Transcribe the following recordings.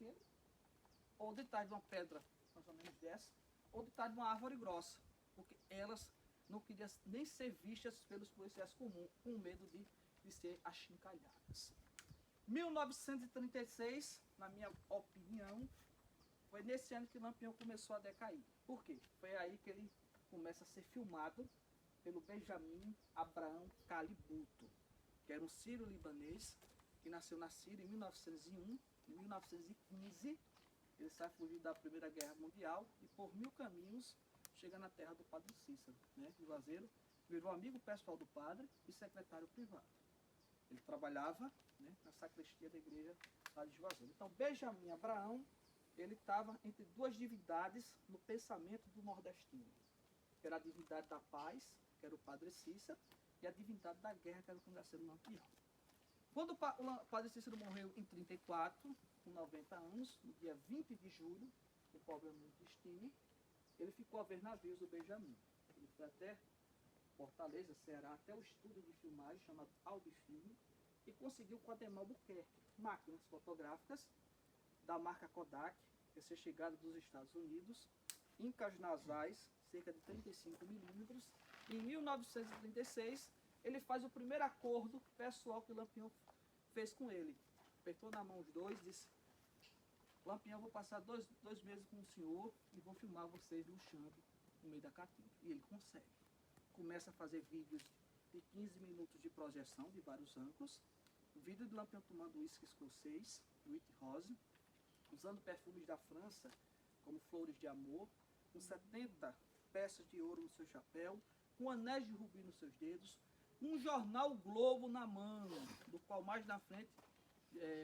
pequeno, ou detrás de uma pedra mais ou menos dessa, ou detrás de uma árvore grossa, porque elas não queriam nem ser vistas pelos policiais comuns, com medo de ser achincalhadas. 1936, na minha opinião, foi nesse ano que Lampião começou a decair. Por quê? Foi aí que ele começa a ser filmado pelo Benjamin Abraham Calibuto, que era um sírio-libanês que nasceu na Síria em 1901. Em 1915, ele sai fugido da Primeira Guerra Mundial e por 1000 caminhos chega na terra do Padre Cícero, né? Juazeiro, virou amigo pessoal do padre e secretário privado. Ele trabalhava, né, na sacristia da igreja lá de Juazeiro. Então, Benjamin Abraham, ele estava entre duas divindades no pensamento do nordestino, que era a divindade da paz, que era o Padre Cícero, e a divindade da guerra, que era o Cangaceiro Lampião. Quando o Padre Cícero morreu em 34, com 90 anos, no dia 20 de julho, no povoamento de Estime, ele ficou a ver navios do Benjamin. Ele foi até Fortaleza, Ceará, até o estúdio de filmagem chamado Albifilme, e conseguiu com a Ademar Buquerque máquinas fotográficas da marca Kodak, essa chegada dos Estados Unidos, incas nasais, cerca de 35 milímetros. Em 1936, ele faz o primeiro acordo pessoal que o Lampião fez com ele. Apertou na mão os dois, disse: Lampião, vou passar dois meses com o senhor e vou filmar vocês luxando no meio da caatinga. E ele consegue. Começa a fazer vídeos de 15 minutos de projeção de vários ângulos. O vídeo de Lampião tomando uísque escocês, Wheat Rose, usando perfumes da França, como flores de amor, com 70 peças de ouro no seu chapéu, com anéis de rubi nos seus dedos, um jornal Globo na mão, do qual mais na frente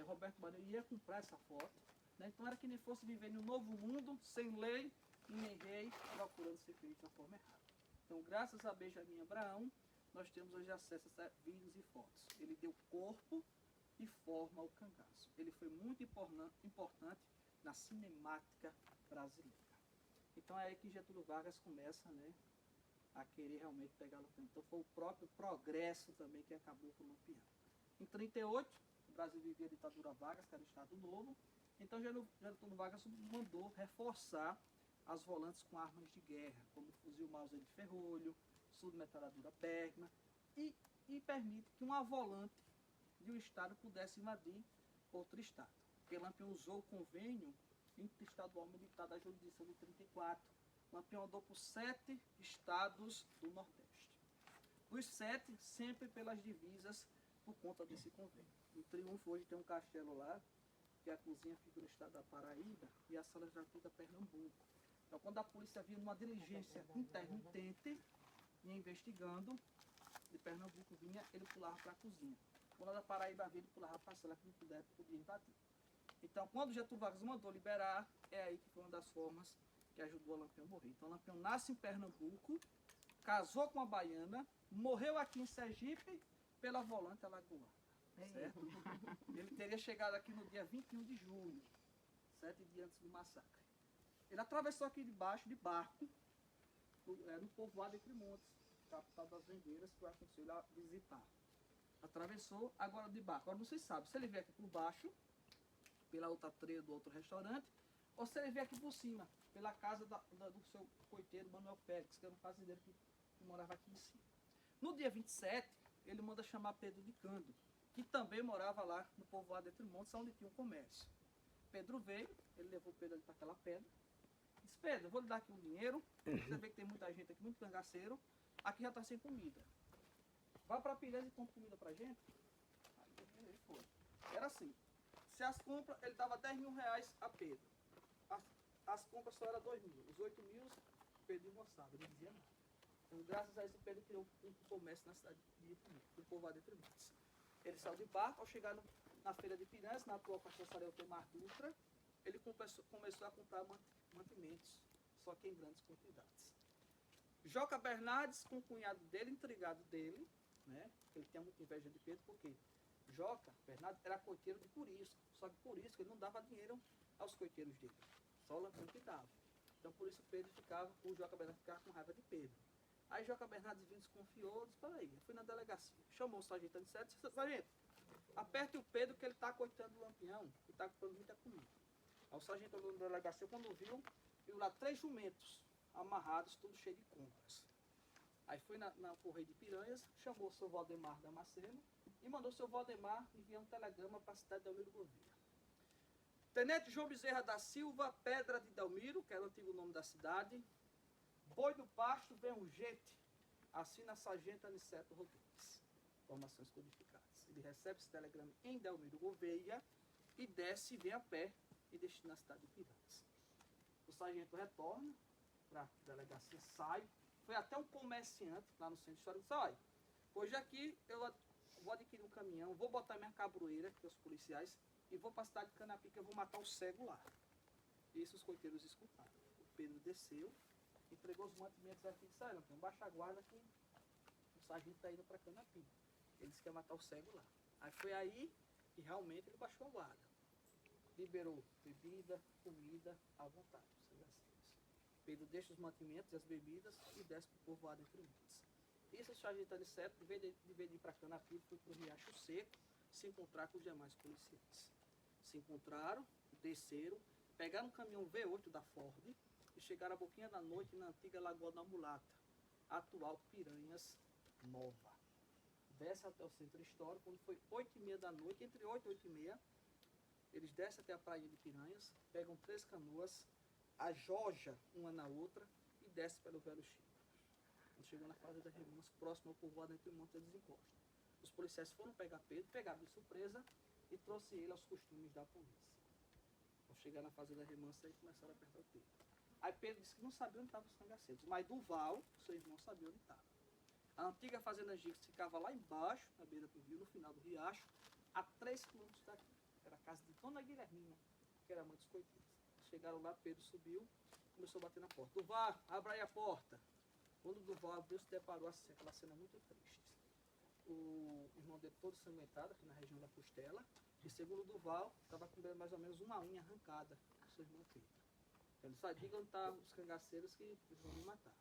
Roberto Marinho ia comprar essa foto. Né? Então era que nem fosse viver em um novo mundo, sem lei e nem rei, procurando ser feliz da forma errada. Então, graças a Benjamin Abraham, nós temos hoje acesso a vídeos e fotos. Ele deu corpo e forma ao cangaço. Ele foi muito importante na cinemática brasileira. Então é aí que Getúlio Vargas começa, né, a querer realmente pegar o Lampião. Então foi o próprio progresso também que acabou com o Lampião. Em 1938, o Brasil vivia a ditadura Vargas, que era o Estado Novo. Então Getúlio Vargas mandou reforçar as volantes com armas de guerra, como o fuzil Mauser de ferrolho, submetralhadora Bergmann, e permite que uma volante de um estado pudesse invadir outro estado. Porque Lampião usou o convênio interestadual militar da jurisdição de 34. Lampião andou por 7 estados do Nordeste. Dos 7, sempre pelas divisas, por conta desse convênio. No Triunfo hoje tem um castelo lá, que a cozinha fica no estado da Paraíba e a sala já fica Pernambuco. Então, quando a polícia vinha numa diligência intermitente, ia investigando, de Pernambuco vinha, ele pulava para a cozinha. Quando a da Paraíba vinha, ele pulava para a sala, que não podia invadir. Então, quando Getúlio Vargas mandou liberar, é aí que foi uma das formas que ajudou a Lampião a morrer. Então, Lampião nasce em Pernambuco, casou com uma baiana, morreu aqui em Sergipe pela volante alagoana. Certo? Ele teria chegado aqui no dia 21 de julho, 7 dias antes do massacre. Ele atravessou aqui debaixo de barco, no povoado de Crimontes, capital das Vendeiras, que eu aconselho a visitar. Atravessou agora de barco. Agora não se sabe se ele veio aqui por baixo, pela outra trilha do outro restaurante, ou se ele veio aqui por cima, pela casa do seu coiteiro Manuel Félix, que era um fazendeiro que morava aqui em cima. No dia 27, ele manda chamar Pedro de Cândido, que também morava lá no povoado de Trimontes, onde tinha um comércio. Pedro veio, ele levou Pedro ali para aquela pedra. Disse: Pedro, eu vou lhe dar aqui um dinheiro, você vê que tem muita gente aqui, muito cangaceiro, aqui já está sem comida. Vá para Pireza e compra comida para a gente. Aí ele foi. Era assim, se as compras, ele dava 10 mil reais a Pedro. As compras só eram 2 mil. Os 8 mil, Pedro embolsava, não dizia nada. Então, graças a isso, Pedro criou um comércio na cidade do povoado de Trimontes. Ele saiu de barco, ao chegar na feira de Piranhas, na atual cachaçaria Altemar Dutra, ele começou a comprar mantimentos, só que em grandes quantidades. Joca Bernardes, com o cunhado dele, intrigado dele, né? Ele tinha muita inveja de Pedro, porque Joca Bernardes era coiteiro de Curisco, só que Curisco ele não dava dinheiro aos coiteiros dele, só o Lampião que dava. Então por isso o Joca Bernardes ficava com raiva de Pedro. Aí Joca Bernardes vindo desconfiou, disse: para aí, eu fui na delegacia, chamou o sargento e disse: sargento, aperte o Pedro que ele está coitando do Lampião e está comprando muita comida. Aí o sargento olhou na delegacia, quando viu lá 3 jumentos amarrados, tudo cheio de compras. Aí foi na Correio de Piranhas, chamou o seu Valdemar Damasceno e mandou o seu Valdemar enviar um telegrama para a cidade de Delmiro Gouveia. Tenente João Bezerra da Silva, Pedra de Delmiro, que era o antigo nome da cidade. Boi do Pasto, vem urgente. Assina Sargento Aniceto Rodrigues. Informações codificadas. Ele recebe esse telegrama em Delmiro Gouveia e desce, vem a pé e destina a cidade de Piranhas. O sargento retorna para a delegacia, sai. Foi até um comerciante lá no centro histórico e disse: olha, hoje aqui eu vou adquirir um caminhão, vou botar minha cabroeira, que é os policiais, e vou para a cidade de Canapica, eu vou matar o cego lá. Isso os coiteiros escutaram. O Pedro desceu, entregou os mantimentos aqui e disse: olha, não baixa a guarda que o sargento está indo para Canapica. Ele disse que ia matar o cego lá. Aí foi aí que realmente ele baixou a guarda. Liberou bebida, comida à vontade. Pedro deixa os mantimentos e as bebidas e desce para o povoado entre montes. Isso o sargento Aniceto, de vez de ir para Canapica, foi para o Riacho Seco se encontrar com os demais policiais. Se encontraram, desceram, pegaram um caminhão V8 da Ford e chegaram à boquinha da noite na antiga Lagoa da Mulata, atual Piranhas Nova. Desce até o centro histórico, quando foi 8h30 da noite, entre 8 e 8h30, eles descem até a praia de Piranhas, pegam 3 canoas, ajoja uma na outra e desce pelo Velho Chico. Quando chegou na fazenda da Remanso, próximo ao povoado entre montes, eles encostam. Os policiais foram pegar Pedro, pegaram de surpresa e trouxe ele aos costumes da polícia. Ao chegar na fazenda da Remanso, aí começaram a apertar o Pedro. Aí Pedro disse que não sabia onde estavam os cangaceiros, mas Duval, seu irmão, sabia onde estava. A antiga fazenda Giggs ficava lá embaixo, na beira do rio, no final do riacho, a 3 quilômetros daqui. Era a casa de Dona Guilhermina, que era mãe dos coiteiros. Chegaram lá, Pedro subiu, começou a bater na porta. Duval, abra aí a porta. Quando o Duval abriu, se deparou assim, aquela cena muito triste. O irmão dele todo sanguentado, aqui na região da costela. E segundo o Duval, estava com mais ou menos uma unha arrancada do seu irmão Pedro. Ele disse: diga onde estão os cangaceiros que eles vão me matar.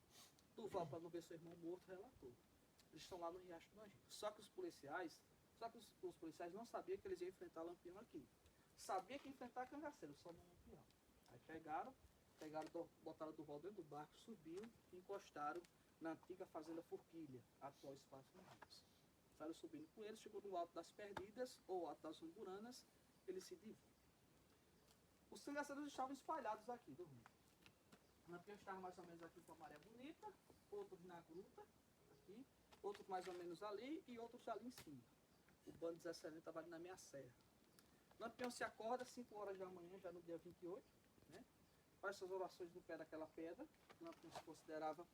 Duval, para não ver seu irmão morto, relatou. Eles estão lá no Riacho do Angico. Só que os policiais não sabiam que eles iam enfrentar Lampião aqui. Sabia que ia enfrentar cangaceiro, só no Lampião. Aí pegaram, botaram o Duval dentro do barco, subiram e encostaram na antiga fazenda Forquilha, atual Espaço Rios. Saíram subindo com eles, chegou no alto das Perdidas, ou alto das Umburanas, eles se dividem. Os cangaceiros estavam espalhados aqui, dormindo. O Lampião estava mais ou menos aqui com a Maré Bonita, outros na gruta, aqui, outros mais ou menos ali e outros ali em cima. O bando de Zé Celino estava ali na minha serra. O Lampião se acorda às 5 horas da manhã, já no dia 28, né? Faz suas orações no pé daquela pedra. O Lampião se considerava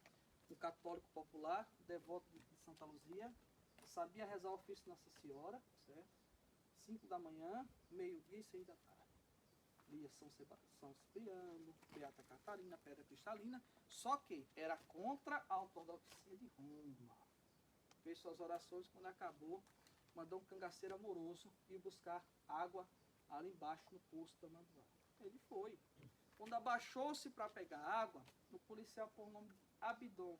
um católico popular, devoto de Santa Luzia, sabia rezar o ofício de Nossa Senhora, certo? 5 da manhã, meio-dia e 6 da tarde. Lia São Cipriano, Beata Catarina, Pedra Cristalina, só que era contra a ortodoxia de Roma. Fez suas orações, quando acabou, mandou um cangaceiro amoroso ir buscar água ali embaixo no poço da Manduá. Ele foi. Quando abaixou-se para pegar água, o policial, por nome de Abidon,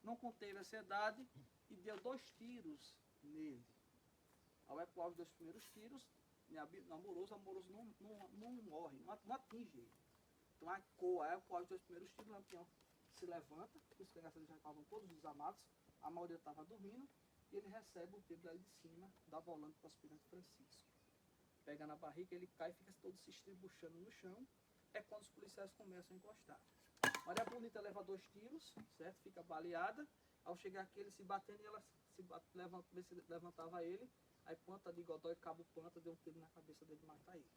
não conteve a ansiedade e deu 2 tiros nele. Ao ecoar os 2 primeiros tiros, amoroso não morre, não atinge ele. Então ecoa, ecoar os 2 primeiros tiros, o Lampião se levanta, os cangaceiros já estavam todos desamados, a maioria estava dormindo, e ele recebe o dedo ali de cima, dá volante para o aspirante Francisco. Pega na barriga, ele cai e fica todo se estribuchando no chão. É quando os policiais começam a encostar. Maria Bonita leva 2 tiros, certo? Fica baleada. Ao chegar aqui, ele se batendo e ela levantava ele. Aí Panta de Godói, Cabo Panta, deu um tiro na cabeça dele e mata ele.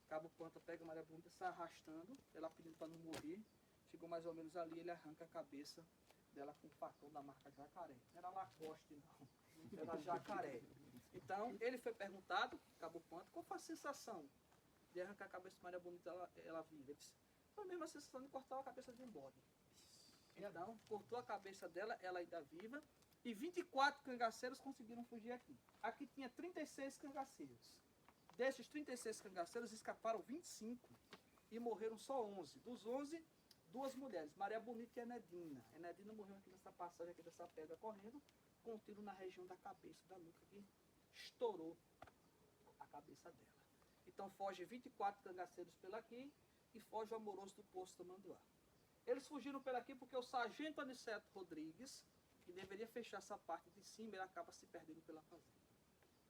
Cabo Panta pega a Maria Bonita, sai arrastando, ela pedindo para não morrer. Chegou mais ou menos ali, ele arranca a cabeça dela com um facão da marca Jacaré. Não era Lacoste, não. Era Jacaré. Então, ele foi perguntado, Cabo Panta, qual foi a sensação de arrancar a cabeça de Maria Bonita, ela viva? Ele disse: foi a mesma sensação de cortar a cabeça de um bode. Então, cortou a cabeça dela, ela ainda viva, e 24 cangaceiros conseguiram fugir aqui. Aqui tinha 36 cangaceiros. Desses 36 cangaceiros, escaparam 25 e morreram só 11. Dos 11, 2 mulheres, Maria Bonita e Enedina. Enedina morreu aqui nessa passagem, aqui dessa pedra, correndo, com um tiro na região da cabeça, da nuca, que estourou a cabeça dela. Então foge 24 cangaceiros pela aqui e foge o Amoroso do Poço Tamanduá. Eles fugiram pela aqui porque o sargento Aniceto Rodrigues, que deveria fechar essa parte de cima, ele acaba se perdendo pela fazenda.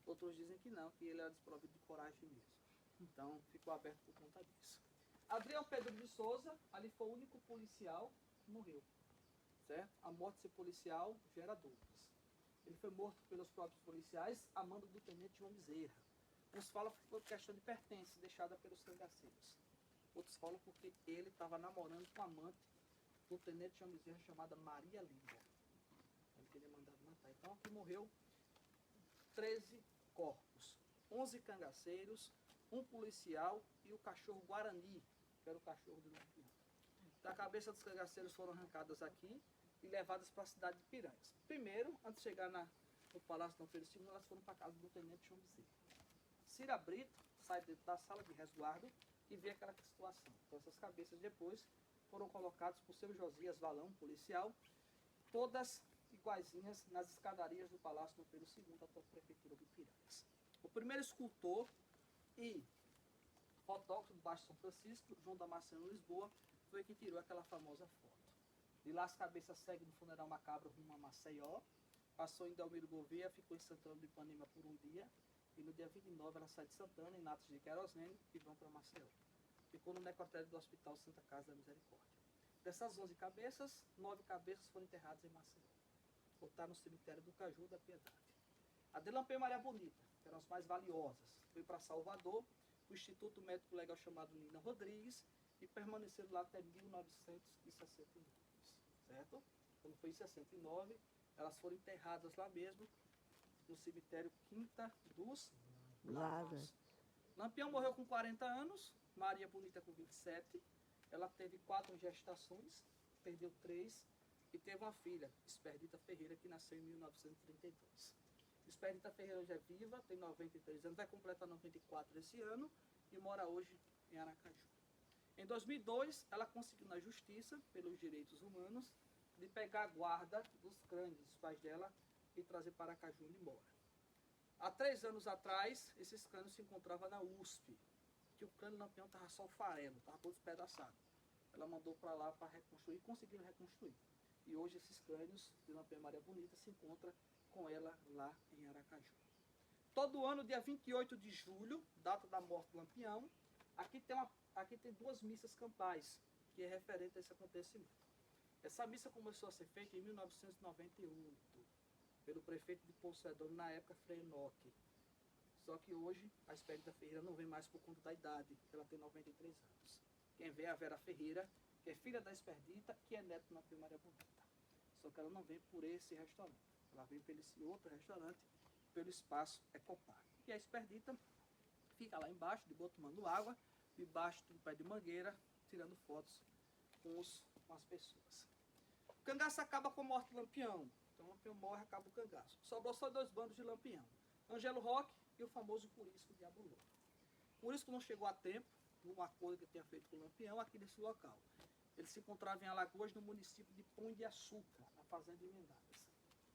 Outros dizem que não, que ele era desprovido de coragem mesmo. Então ficou aberto por conta disso. Adriano Pedro de Souza, ali foi o único policial que morreu. Certo? A morte de ser policial gera dúvidas. Ele foi morto pelos próprios policiais a mando do tenente João Bezerra. Uns falam que foi questão de pertence deixada pelos cangaceiros. Outros falam porque ele estava namorando com a amante do tenente João Bezerra chamada Maria Lídia. Ele teria mandado matar. Então aqui morreu 13 corpos. 11 cangaceiros, um policial e o cachorro Guarani, que era o cachorro do Lampião. Da cabeça dos cangaceiros foram arrancadas aqui e levadas para a cidade de Piranhas. Primeiro, antes de chegar no Palácio Dom Pedro II, elas foram para a casa do tenente João Bezerra. Cira Brito sai da sala de resguardo e vê aquela situação. Então essas cabeças depois foram colocadas por seu Josias Valão, policial, todas iguaizinhas nas escadarias do Palácio Dom Pedro II até a prefeitura de Piranhas. O primeiro escultor e fotógrafo do Baixo São Francisco, João Damasceno Lisboa, foi que tirou aquela famosa foto. De lá as cabeças seguem no funeral macabro rumo a Maceió, passou em Delmiro Gouveia, ficou em Santana do Ipanema por um dia, e no dia 29 ela sai de Santana, em Natos de Querosene, e vão para Maceió. Ficou no necrotério do Hospital Santa Casa da Misericórdia. Dessas 11 cabeças, 9 cabeças foram enterradas em Maceió. Botaram no cemitério do Caju da Piedade. A de Lampião e Maria Bonita, que eram as mais valiosas, foi para Salvador, o Instituto Médico Legal chamado Nina Rodrigues, e permaneceram lá até 1969, certo? Quando foi em 69, elas foram enterradas lá mesmo, no cemitério Quinta dos Lavras. Lampião morreu com 40 anos, Maria Bonita com 27, ela teve 4 gestações, perdeu 3, e teve uma filha, Esperdita Ferreira, que nasceu em 1932. Esperdita Ferreira hoje é viva, tem 93 anos, vai completar 94 esse ano, e mora hoje em Aracaju. Em 2002, ela conseguiu na justiça, pelos direitos humanos, de pegar a guarda dos crânios dos pais dela e trazer para Aracaju onde mora. Há 3 anos atrás, esses crânios se encontravam na USP, que o crânio do Lampião estava só o farelo, estava todo despedaçado. Ela mandou para lá para reconstruir, conseguiram reconstruir. E hoje esses crânios de Lampião e Maria Bonita se encontram com ela lá em Aracaju. Todo ano, dia 28 de julho, data da morte do Lampião, aqui tem 2 missas campais, que é referente a esse acontecimento. Essa missa começou a ser feita em 1998, pelo prefeito de Pouso Redondo, na época, Frei Enoque. Só que hoje, a Espérita Ferreira não vem mais por conta da idade, ela tem 93 anos. Quem vem é a Vera Ferreira, que é filha da Esperdita, que é neto do Lampião Maria Bonita. Só que ela não vem por esse restaurante, ela vem por esse outro restaurante, pelo espaço Ecopar. E a Esperdita fica lá embaixo, de boa, tomando água, debaixo do pé de mangueira, tirando fotos com as pessoas. O cangaço acaba com a morte do Lampião. Então o Lampião morre, acaba o cangaço. Sobrou só 2 bandos de Lampião. Angelo Roque e o famoso Curisco de Abulô. O Curisco não chegou a tempo, num acordo que ele tinha feito com o Lampião, aqui nesse local. Ele se encontrava em Alagoas, no município de Pão de Açúcar, na fazenda Emendadas.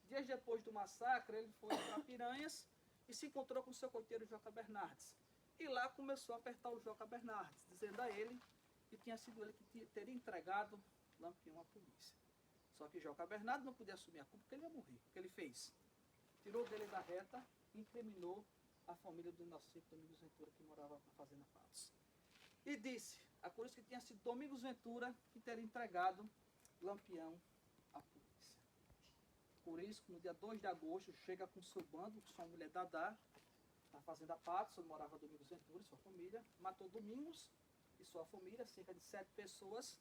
Dias depois do massacre, ele foi para Piranhas e se encontrou com o seu coiteiro Joca Bernardes. E lá começou a apertar o Joca Bernardes, dizendo a ele que tinha sido ele que teria entregado Lampião à polícia. Só que Joca Bernardes não podia assumir a culpa porque ele ia morrer. O que ele fez? Tirou dele da reta e incriminou a família do inocente Domingos Ventura, que morava na Fazenda Patos. E disse a Curisco que tinha sido Domingos Ventura que teria entregado Lampião à polícia. Curisco, no dia 2 de agosto, chega com seu bando, com sua mulher Dadá, na Fazenda Patos, onde morava Domingos Ventura e sua família, matou Domingos e sua família, cerca de 7 pessoas,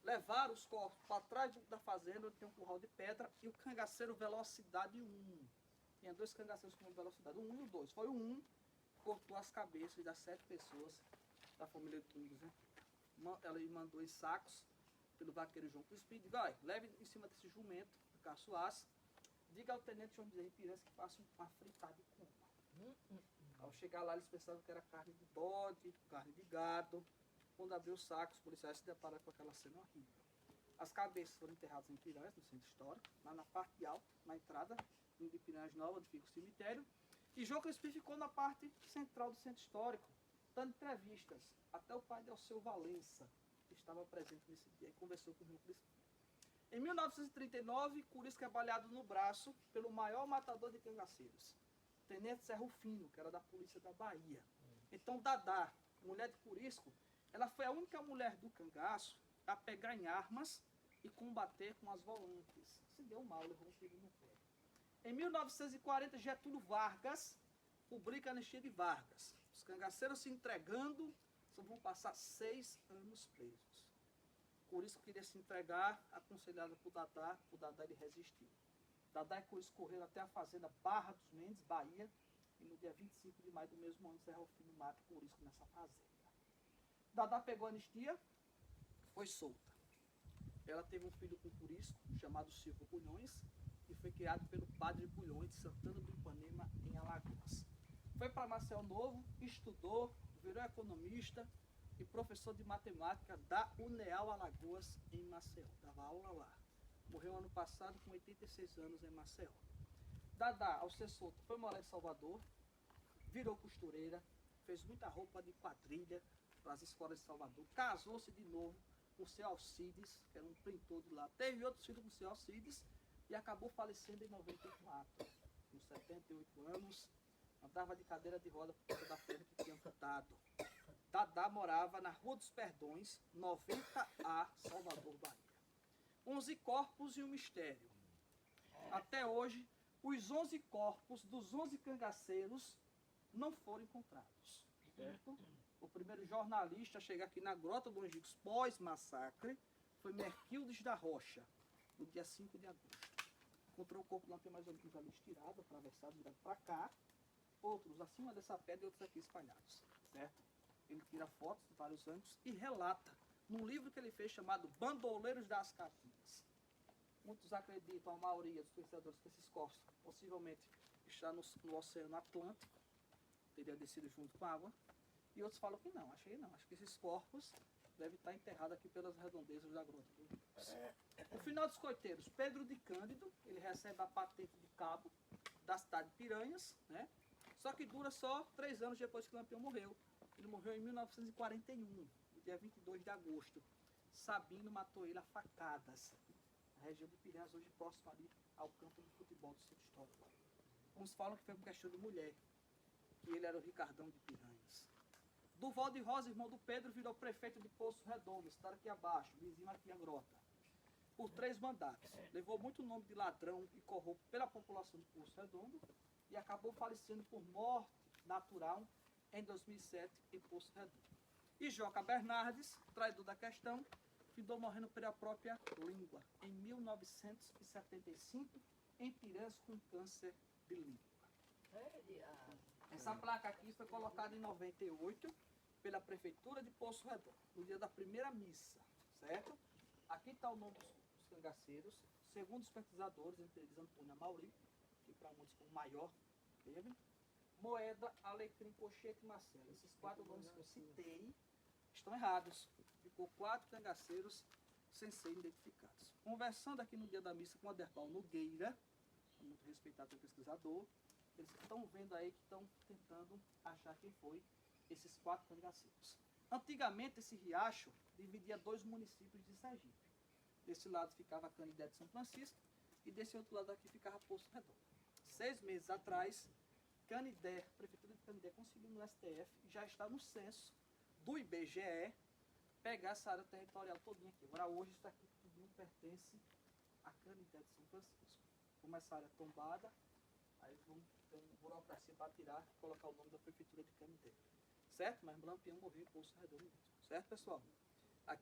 levaram os corpos para trás da fazenda, onde tem um curral de pedra, e o cangaceiro Velocidade 1. Tinha 2 cangaceiros com velocidade, o 1 e o 2. Foi o 1 que cortou as cabeças das 7 pessoas da família de Domingos Ventura. Ela mandou em sacos pelo vaqueiro João Crispim, diga, olha, leve em cima desse jumento, do caçoaço, diga ao tenente João Bezerra Piranhas que faça uma fritada de coma. Ao chegar lá, eles pensavam que era carne de bode, carne de gado. Quando abriu o saco, os policiais se depararam com aquela cena horrível. As cabeças foram enterradas em Piranhas, no centro histórico, lá na parte alta, na entrada de Piranhas Nova, onde fica o cemitério. E João Crispim ficou na parte central do centro histórico, dando entrevistas. Até o pai de Alceu Valença estava presente nesse dia e conversou com o João Crispim. Em 1939, Curisco é baleado no braço pelo maior matador de cangaceiros, Tenente Zé Rufino, que era da polícia da Bahia. Então Dadá, mulher de Curisco, ela foi a única mulher do cangaço a pegar em armas e combater com as volantes. Se deu mal, levou um tiro no pé. Em 1940, Getúlio Vargas publica a anistia de Vargas. Os cangaceiros se entregando, só vão passar 6 anos presos. Curisco queria se entregar, aconselhado por Dadá ele resistiu. Dadá e Curisco correram até a fazenda Barra dos Mendes, Bahia, e no dia 25 de maio do mesmo ano, Zé Rufino mata Curisco nessa fazenda. Dadá pegou a anistia, foi solta. Ela teve um filho com Curisco, chamado Silvio Bulhões, e foi criado pelo padre Bulhões de Santana do Ipanema, em Alagoas. Foi para Maceió Novo, estudou, virou economista e professor de matemática da UNEAL Alagoas, em Maceió. Dava aula lá. Morreu ano passado com 86 anos em Maceió. Dadá, ao ser solto, foi morar em Salvador, virou costureira, fez muita roupa de quadrilha para as escolas de Salvador, casou-se de novo com o seu Alcides, que era um pintor de lá. Teve outros filhos com o seu Alcides e acabou falecendo em 94, com 78 anos. Andava de cadeira de roda por causa da perna que tinha amputado. Dadá morava na Rua dos Perdões, 90A, Salvador, Bahia. 11 corpos e um mistério. Até hoje, os 11 corpos dos 11 cangaceiros não foram encontrados. Certo? O primeiro jornalista a chegar aqui na Grota do Angicos pós-massacre foi Merquildes da Rocha, no dia 5 de agosto. Encontrou o corpo de Lampião mais ou menos ali estirado, atravessado, virado para cá. Outros acima dessa pedra e outros aqui espalhados. Certo? Ele tira fotos de vários ângulos e relata num livro que ele fez chamado Bandoleiros das Caatingas. Muitos acreditam, a maioria dos pesquisadores, que esses corpos possivelmente estão no Oceano Atlântico, teria descido junto com a água. E outros falam que não, acho que esses corpos devem estar enterrados aqui pelas redondezas da grota. No final dos coiteiros, Pedro de Cândido, ele recebe a patente de cabo da cidade de Piranhas, né? Só que dura só 3 anos depois que Lampião morreu. Ele morreu em 1941, no dia 22 de agosto. Sabino matou ele a facadas, na região de Piranhas, hoje próximo ali ao campo de futebol do centro histórico. Uns falam que foi por questão de mulher, que ele era o Ricardão de Piranhas. Duval de Rosa, irmão do Pedro, virou prefeito de Poço Redondo, está aqui abaixo, vizinho aqui a grota, por 3 mandatos. Levou muito nome de ladrão e corrupto pela população de Poço Redondo e acabou falecendo por morte natural em 2007 em Poço Redondo. E Joca Bernardes, traidor da questão, findou morrendo pela própria língua em 1975 em Piranhas com câncer de língua. Essa placa aqui foi colocada em 98 pela Prefeitura de Poço Redondo, no dia da primeira missa, certo? Aqui está o nome dos cangaceiros, segundo os pesquisadores, entre eles Antônio Amauri, que para muitos foi o maior, teve, Moeda, Alecrim, Cochete e Marcelo. Esses 4 nomes que eu citei estão errados. Ficou 4 cangaceiros sem serem identificados. Conversando aqui no dia da missa com o Aderbal Nogueira, muito respeitado pesquisador, eles estão vendo aí que estão tentando achar quem foi esses 4 cangaceiros. Antigamente esse riacho dividia 2 municípios de Sergipe. Desse lado ficava Canidé de São Francisco e desse outro lado aqui ficava Poço Redondo. 6 meses atrás, Canidé, a Prefeitura de Canidé conseguiu no STF, já está no censo do IBGE, pegar essa área territorial todinha aqui. Agora hoje isso aqui tudo pertence a Canidé de São Francisco. Como essa área é tombada, aí vão ter uma burocracia para tirar e colocar o nome da Prefeitura de Canidé. Certo? Mas Lampião morreu em Poço Redondo. Certo, pessoal? Aqui eu